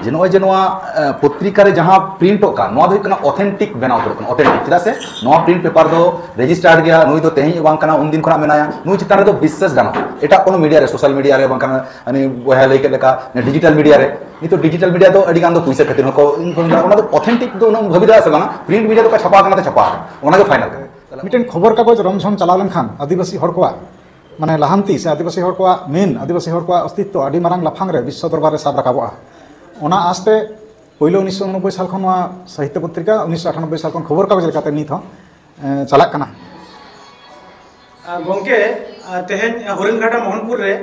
जे नॉय जे पत्रिका रे जहां प्रिंटो का नोआ दो कना ऑथेंटिक बनाव करो ऑथेंटिक चदा से नोआ प्रिंट पेपर दो रजिस्टर्ड गया नुई दो तेही बांग कना उन दिन खना मेनाया नुई चितान रे दो विश्वास गानो एटा कोनो मीडिया रे सोशल मीडिया रे बांग कना अनि बोया लेके लेका डिजिटल मीडिया रे नी तो डिजिटल मीडिया तो अडी गान दो पैसा खातिर को ओना दो ऑथेंटिक दो न भाबी दा से बांगा प्रिंट मीडिया तो का छपा कना ते छपा ओना के फाइनल मिटेन खबर कागज रमझम चलाव लेनखान आदिवासी हर को माने लाहांती से आदिवासी हर को मेन आदिवासी हर को अस्तित्व आदि मारांग लाफांग रे विश्व दरबार रे साब राकाबा ओना आस्ते पहिलो 1989 साल खन साहित्य पत्रिका 1998 साल खन खबर कागज लेकाते नित चला कना गोंके तेहेन हरिणघाटा मोहनपुर रे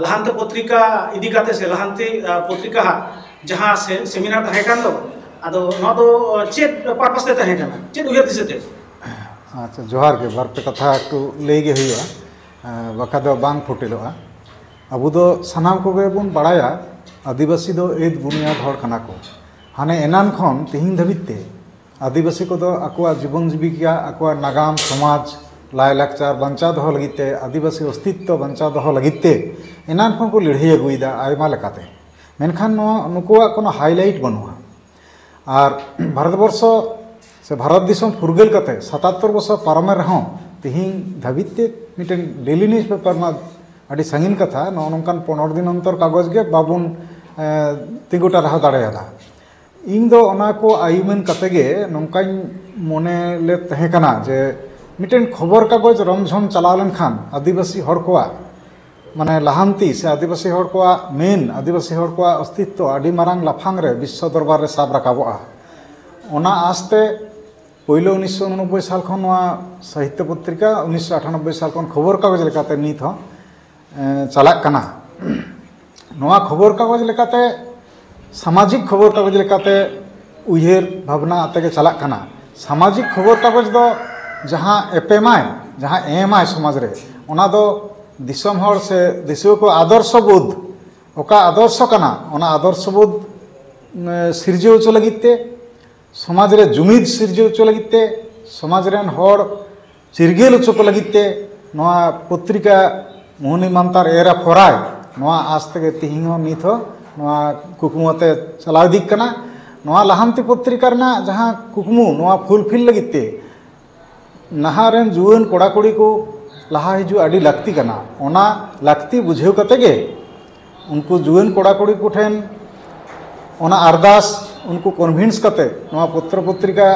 लहांत पत्रिका इदी काते से लहांती पत्रिका जहां से सेमिनार तहे कान दो आदो न दो चेत पर्पस ते तहे काना चेत उयर दिसते अच्छा जोहार के बार पे कथा एकटू लेगे हुआ बका दो बांग फुटेलोआ अबु दो सनाम को बन बड़ाया आदिवासी दो एद बुनियाद हर खाना को हाने एनान खन तिहिन धबिते आदिवासी को दो आकुआ जीवन जीविका आकुआ नागाम समाज लाय लाकचार बंचा दो लगिते आदिवासी अस्तित्व बंचा दो लगिते एनान खन को लड़ाई अगुईदा आयमा लेकाते मेनखान नुकुआ कोनो हाईलाइट बनुआ और भारतवर्ष से भारत दिसम फुरगेल कते 77 वर्ष पारमे रहो तिहिन धाबिते मिटेन डेली न्यूज पेपर मा अड़ी संगीन कथा नौनकान 15 दिन अंतर कागज के बाबुन तिगुटा रहा दाड़ेयादा इन दो ओना को आयुमेन कते गे नौकान मने ले तहे कना जे मिटेन खबर कागज रमझम चलाव लेनखान आदिवासी हर को माने लाहांती से आदिवासी हर को मेन आदिवासी हर को अस्तित्व आदि मारांग लाफांग रे विश्व दरबार रे साब राकाबा ओना आस्ते पहिलो 1989 साल खन साहित्य पत्रिका 1998 साल खन खबर कागज लेकाते नित चला कना नोआ खबर कागज लेकाते सामाजिक खबर कागज लेकाते उयहेर भावना आते के चला कना सामाजिक खबर कागज दो जहां एपेमाय जहां एमाय समाज रे ओना दो दिसम हर से दिसो को आदर्श बोध ओका आदर्श कना ओना आदर्श बोध सिरजे उच लगिते समाज रे जुमिद सिरजे उच लगिते समाज रेन हर चिरगेल उच को लगिते नोआ पत्रिका मोहनी मानतार एरा फराय नोआ आज तक तिहिंग निथ नोआ कुकुमते चलाव दिक कना नोआ लाहांती पत्रिका रना जहां कुकुमु नोआ फुलफिल लगिते नहारेन जुवन कोड़ा कुड़ी को लहा हिजु आदि लाक्ति कना ओना लाक्ति बुझेव कते गे उनको जुवन कोड़ा कुड़ी को ठेन ओना अरदास उनको कन्विंस कते नोआ पत्र पत्रिका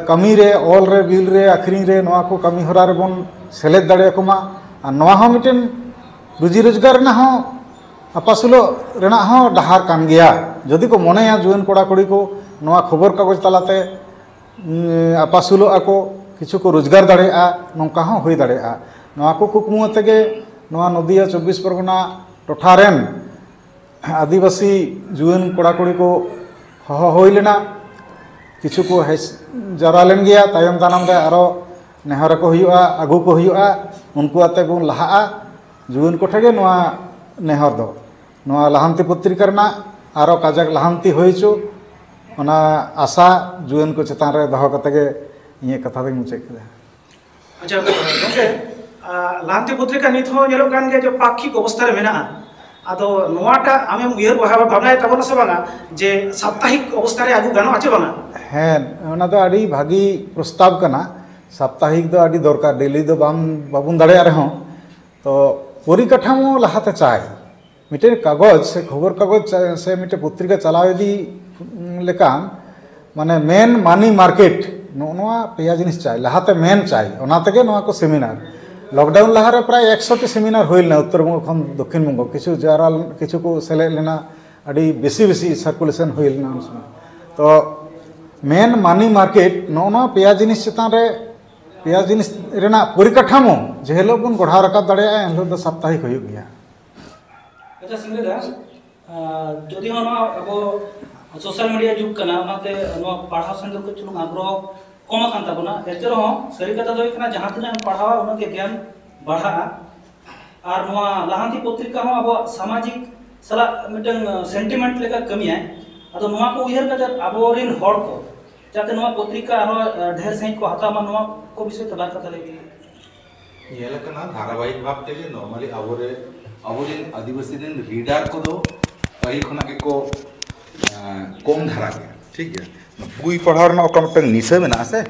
कमी रे ऑल रे बिल रे आखिरी रे नोआ को कमी हरा रे बन सेलेद दाड़े कोमा आ नोआ हो मिटेन रुजी रोजगार ना हो अपासुलो रेना हो डहार कान गया जदि को मनेया जुवन कोड़ा कुड़ी को नोआ खबर कागज तालाते अपासुलो आको किछु को रोजगार दाड़ेआ नौका हो हुई दाड़ेआ नोआ को कुकमु तेगे नोआ नदिया 24 परगना टोठारेन आदिवासी जुवन कोड़ा कुड़ी को हह होई लेना किछु को जरा लेन गया तायम दानम रे आरो नेहर को हुआ आगु को हुआ उनको आते बन लहा जुवन को ठगे नोआ नेहर दो नोआ लाहांती पत्रिका रना आरो काजक लाहांती होइचो ओना आशा जुवन को चेतान रे दहो कते गे ये कथा दे मुचे के अच्छा ओके लाहांती पत्रिका नित हो नेलो कान गे जो पाक्षिक अवस्था रे मेना आदो नोआटा आमे उयर भावना तबना से बांगा जे साप्ताहिक अवस्था रे आगु गानो आचे बांगा हैं ओना दो आडी भागी प्रस्ताव कना साप्ताहिक दो आडी दरकार डेली दो बाबुन दाड़े रे हो तो परिकाठामो लहाते चाय मिटे कागज से खबर कागज से मिटे पत्रिका चलाव दी लेकान माने मेन मानी मार्केट नोआ पेया जिनिस चाय लहाते मेन चाय ओना तेगे नोआ को सेमिनार लॉकडाउन लहारे प्राय 100 टी सेमिनार होइलना उत्तर बंग खन दक्षिण बंग किछु जाराल किछु को सेले लेना अडी बेसी सर्कुलेशन होइलना उसमें तो मेन मानी मार्केट नोना पेया जिनिस चितान रे पेया जिनिस रेना परिकाठामो जे हेलो बन गढ़ा रका दाड़ेया एलो द साप्ताहिक होय गया अच्छा सिंगदा जदि हम अब सोशल मीडिया जुग कना ओनाते नो पढ़ा संग को चुनु आग्रह कम कान ताबना एते रहो सरी कथा दोय कना जहां तिना पढ़ावा उना के ज्ञान बढ़ा और नो लाहांती पत्रिका हो अब सामाजिक सला मिटन सेंटिमेंट लेका कमी है अदो नो को उयर कदा अबोरिन हड़ को जाते नो पत्रिका और ढेर सही को हता मा नो को विषय तबार कथा लेगी ये लकना धारावाहिक भाव तेगे नॉर्मली अबोरिन आदिवासी दिन रीडर को दो पाहिल खना के को कम धारा गया ठीक है बुई पढ़ाव रना ओका मिटन निशा मेना से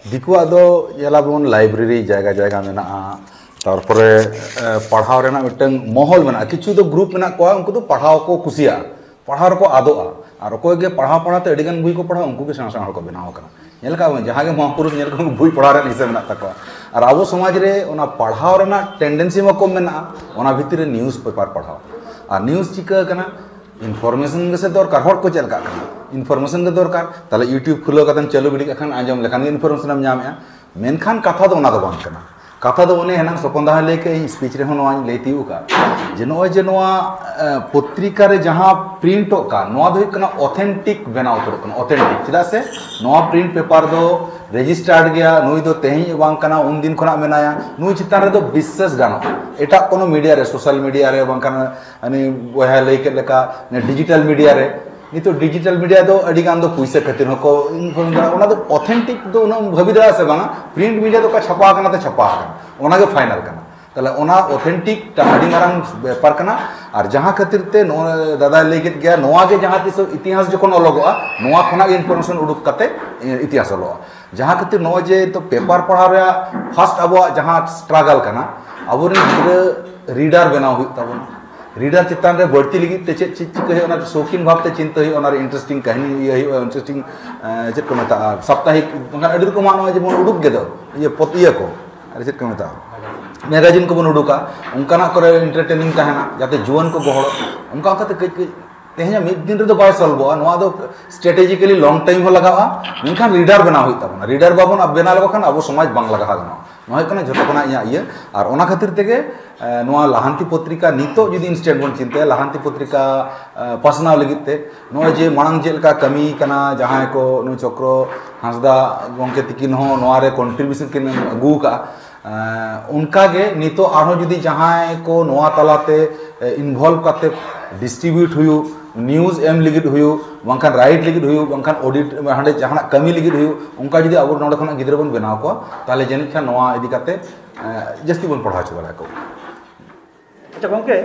दिकुआ दो जेला बोन लाइब्रेरी जायगा जायगा मेना तारपरे पढ़ाव रेना मिटन महल मेना किछु दो ग्रुप मेना को उनको तो पढ़ाव को कुसिया पढ़ाव को आदोआ और अकोय के पढ़ाव पढ़ाते अडिगन बुई को पढ़ाव उनको के संग संग को बनाव करा नेलका जहाँ के महापुरुष नेल को बुई पढ़ाव रे निशा मेना तको और अब समाज रे ओना पढ़ाव रेना टेंडेंसी में कम मेना ओना भितर न्यूज़ पेपर पढ़ाव और न्यूज़ चिका कना इनफॉर्मेशन से दरकार हर को चलका इनफॉर्मेशन के दरकार ताले यूट्यूब खुलो कतन चालू गिडी खान आजम लेखान इनफॉर्मेशन हम नाम मेनखान कथा दो ओना दो बांग कना कथा दो ओने हना सपंदा लेके स्पीच रे होनो आन लेतिउ का जे नोआ पत्रिका रे जहां प्रिंट का नोआ दो कना ऑथेंटिक बनाव तो कना ऑथेंटिक चिदा से नोआ प्रिंट पेपर दो रेजिस्टर्ड गया नुई दो तेही बांग कना उन दिन खना मेनाया नुई चितान रे दो विश्वास गानो एटा कोनो मीडिया रे सोशल मीडिया रे बांग कना अनि बहा लेके लेका डिजिटल मीडिया रे नितो डिजिटल मीडिया दो अडी गान दो पैसा खातिर को इनफॉर्मेशन ओना दो ऑथेंटिक दो ओना भविदा से बांगा प्रिंट मीडिया दो का छपा कना ते छपा कना ओना के फाइनल कना तले ओना ऑथेंटिक अडी मारंग व्यापार कना और जहां खातिर ते दादा लेके गया नोआ के जहां तिस इतिहास जखन अलगोआ नोआ खना इनफॉर्मेशन उडुक कते इतिहास अलगोआ जहां खातिर नोआ जे तो पेपर पढ़ा रे फर्स्ट अब जहां स्ट्रगल कना अब रीडर बनाव हुई तबन रीडर चितान रे बढ़ती लगी ते चेक चिक शौकीन भावते चिंता इंटरेस्टिंग कहानी इंटरेस्टिंग चेक को मता साप्ताहिक अड़ी को मानो जे बन उडुक गेदो ये पतिया को अरे चेक को मता मैगजीन को बन उडुका उनकाना करे एंटरटेनिंग तहना जाते जुवन को गहड़ उनका कते कई तेहना मिद दिन रे दो बाय सॉल्व नोआ दो स्ट्रेटेजिकली लॉन्ग टाइम हो लगावा मेनखान रीडर बना हुई तबना रीडर बाबन अब बना लगो खान अब समाज बांग लगा गनो नोय कना जतो कना इया और ओना खातिर तेगे नोआ लाहांती पत्रिका नितो जुदी इंस्टेंट बन चिंता लाहांती पत्रिका पासनाव लगिते नोआ जे मांग जेलका कमी कना जहां को नो चक्र हांसदा गंके तिकिन हो नोआ रे कंट्रीब्यूशन किन अगू का उनका गे नितो आरो जुदी जहां को नोआ तलाते इन्वॉल्व करते डिस्ट्रीब्यूट हुयु न्यूज़ एम लिगिट हुयु बांखान राइट लिगिट हुयु बांखान ऑडिट हांडे जहां कमी लिगिट हुयु उनका जुदी अब नोडे खना गिद्रा बन बनाव को ताले जनित खान नोआ इदी करते जस्ती बन पढ़ा चला को अच्छा गंके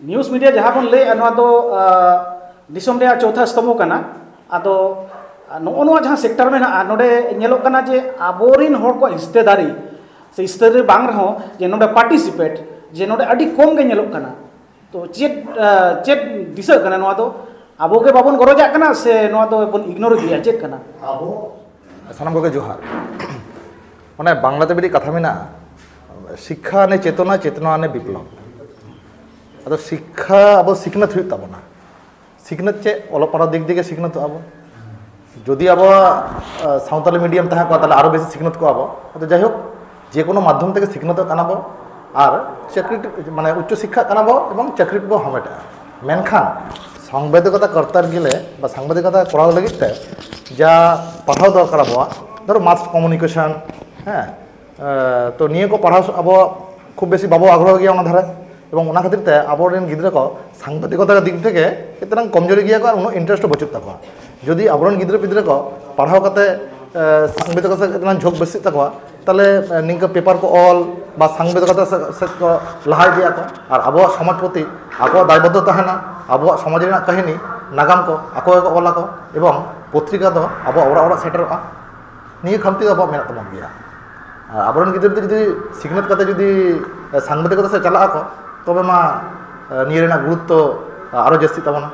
न्यूज़ मीडिया जहां बन ले नोआ दो दिसम रे चौथा स्तंभ कना आदो नोआ जहां सेक्टर में ना नोडे नेलो कना जे आबोरिन होर को हिस्सेदारी से स्तर रे बांग रहो जे नोडे पार्टिसिपेट जे नोडे अडी कम गे नेलो कना तो चेत दिशा कना नोआ दो आबो के बाबन गरजा कना से नोआ दो बन इग्नोर दिया चेत कना आबो सानाम को जोहार माने बांग्लाते बिदि कथा मेना शिक्षा ने चेतना चेतना ने विप्लव अदो शिक्षा अब सिखनत हुई तबना सिखनत चे ओलो पढ़ा दिक दिके सिखनत अब जदि अब सावताली मीडियम तहा को ताले आरो बेसि सिखनत को अब तो जाय होक जे कोनो माध्यम থেকে सिखनत कानाबो और चाकरी माने उच्च शिक्षा कानाबो एवं चाकरी को हमेटा मेनखान सांबादिकता करतार गिले बा सांबादिकता कराव लगिते जा पढ़ाव दरकार अब धरो मास कम्युनिकेशन हाँ तो निये को पढ़ा अब खूब बेसि बाबो आग्रह गया धारे एवं उना खातिर ते आबोरेन गिद्रा को सांबादिकता दिक थेके केतना कमजोरी गया को उनो इंटरेस्ट बचुत तको जदि आबोरेन गिद्रा पिद्रा को पढ़ाव कते सांबादिकता केतना झोक बेसि तको ताले निंका पेपर को ऑल बा सांबादिकता से को लहाय दिया को और अब समाज प्रति आको दायबद्ध तहना अब समाज रेना कहानी नागाम को आको को ऑल को एवं पत्रिका दो अब ओरा ओरा सेटरआ निये खामती अब मेना तमन गया आबोरेन गिद्रा जदि सिखनत कते जदि सांबादिकता से चला को तबे मा निये रेना गुरुत्व आरो जस्ती तबना